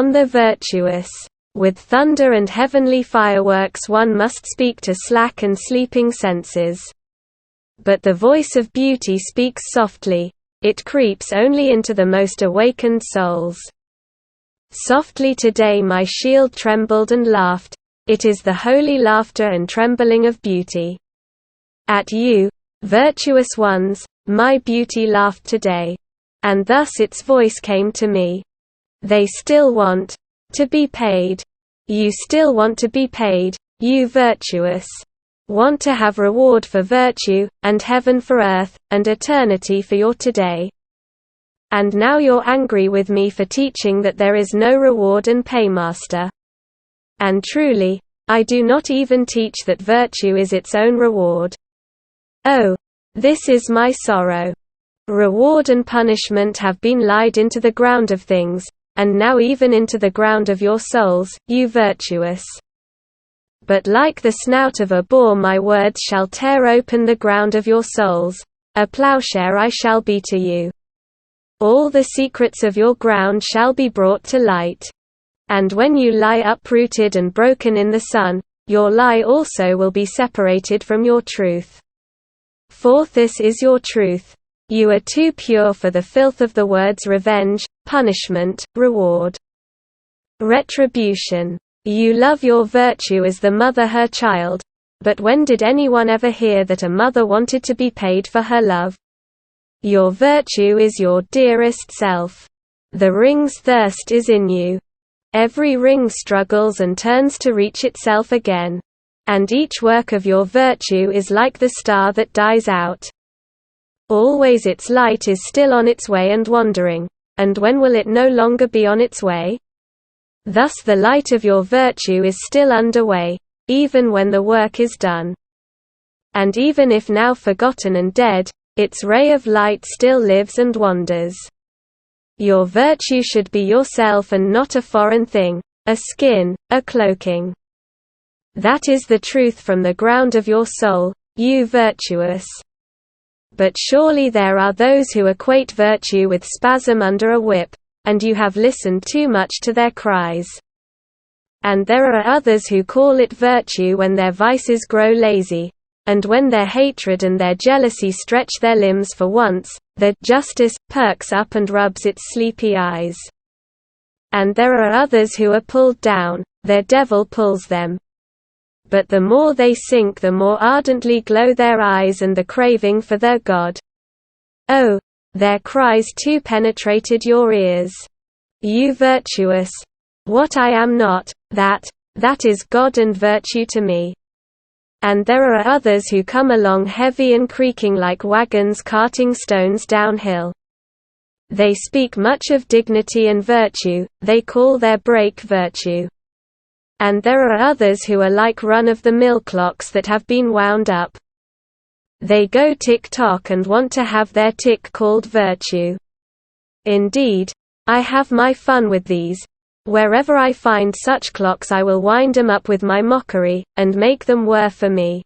On the virtuous. With thunder and heavenly fireworks one must speak to slack and sleeping senses. But the voice of beauty speaks softly, it creeps only into the most awakened souls. Softly today my shield trembled and laughed, it is the holy laughter and trembling of beauty. At you, virtuous ones, my beauty laughed today. And thus its voice came to me. They still want to be paid. You still want to be paid, you virtuous. Want to have reward for virtue, and heaven for earth, and eternity for your today. And now you're angry with me for teaching that there is no reward and paymaster. And truly, I do not even teach that virtue is its own reward. Oh, this is my sorrow. Reward and punishment have been lied into the ground of things, and now even into the ground of your souls, you virtuous. But like the snout of a boar my words shall tear open the ground of your souls, a plowshare I shall be to you. All the secrets of your ground shall be brought to light. And when you lie uprooted and broken in the sun, your lie also will be separated from your truth. For this is your truth. You are too pure for the filth of the words revenge, punishment, reward, retribution. You love your virtue as the mother her child, but when did anyone ever hear that a mother wanted to be paid for her love? Your virtue is your dearest self. The ring's thirst is in you. Every ring struggles and turns to reach itself again. And each work of your virtue is like the star that dies out. Always its light is still on its way and wandering. And when will it no longer be on its way? Thus the light of your virtue is still underway, even when the work is done. And even if now forgotten and dead, its ray of light still lives and wanders. Your virtue should be yourself and not a foreign thing, a skin, a cloaking. That is the truth from the ground of your soul, you virtuous. But surely there are those who equate virtue with spasm under a whip, and you have listened too much to their cries. And there are others who call it virtue when their vices grow lazy, and when their hatred and their jealousy stretch their limbs for once, the justice perks up and rubs its sleepy eyes. And there are others who are pulled down, their devil pulls them. But the more they sink the more ardently glow their eyes and the craving for their God. Oh, their cries too penetrated your ears. You virtuous. What I am not, that is God and virtue to me. And there are others who come along heavy and creaking like wagons carting stones downhill. They speak much of dignity and virtue, they call their break virtue. And there are others who are like run-of-the-mill clocks that have been wound up. They go tick-tock and want to have their tick called virtue. Indeed, I have my fun with these. Wherever I find such clocks I will wind them up with my mockery, and make them whir for me.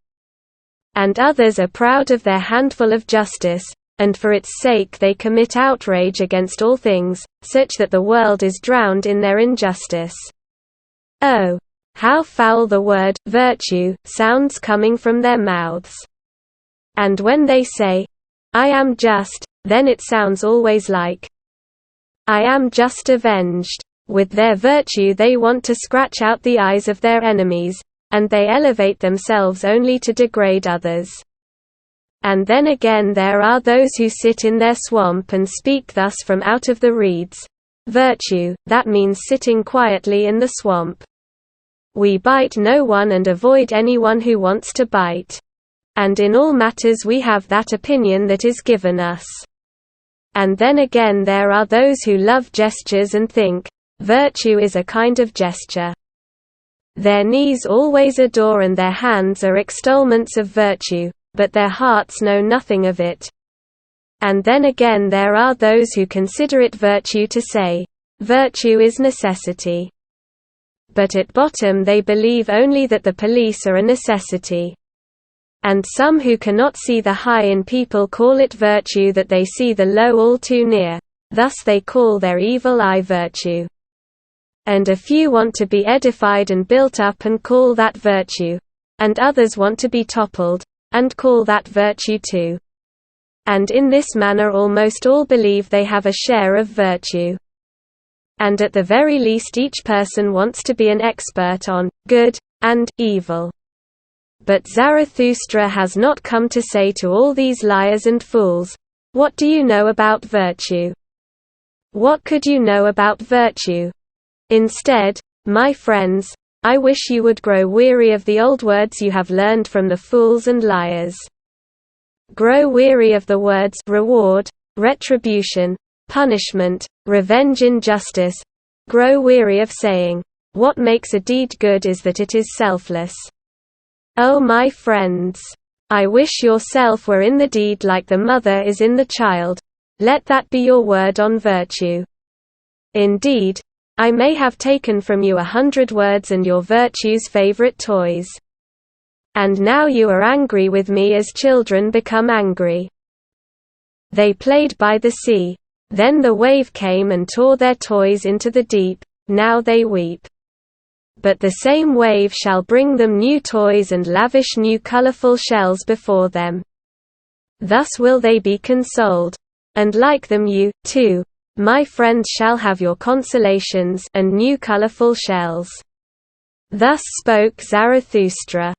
And others are proud of their handful of justice, and for its sake they commit outrage against all things, such that the world is drowned in their injustice. Oh, how foul the word virtue sounds coming from their mouths. And when they say, I am just, then it sounds always like, I am just avenged. With their virtue they want to scratch out the eyes of their enemies, and they elevate themselves only to degrade others. And then again there are those who sit in their swamp and speak thus from out of the reeds. Virtue, that means sitting quietly in the swamp. We bite no one and avoid anyone who wants to bite. And in all matters we have that opinion that is given us. And then again there are those who love gestures and think, virtue is a kind of gesture. Their knees always adore and their hands are extolments of virtue, but their hearts know nothing of it. And then again there are those who consider it virtue to say, virtue is necessity. But at bottom they believe only that the police are a necessity. And some who cannot see the high in people call it virtue that they see the low all too near, thus they call their evil eye virtue. And a few want to be edified and built up and call that virtue. And others want to be toppled, and call that virtue too. And in this manner almost all believe they have a share of virtue. And at the very least each person wants to be an expert on good and evil. But Zarathustra has not come to say to all these liars and fools, "What do you know about virtue? What could you know about virtue?" Instead, my friends, I wish you would grow weary of the old words you have learned from the fools and liars. Grow weary of the words reward, retribution, punishment, revenge, injustice. Grow weary of saying, "What makes a deed good is that it is selfless." Oh my friends, I wish yourself were in the deed like the mother is in the child. Let that be your word on virtue. Indeed, I may have taken from you 100 words and your virtue's favorite toys. And now you are angry with me as children become angry. They played by the sea. Then the wave came and tore their toys into the deep, now they weep. But the same wave shall bring them new toys and lavish new colorful shells before them. Thus will they be consoled. And like them you, too, my friends, shall have your consolations and new colorful shells. Thus spoke Zarathustra.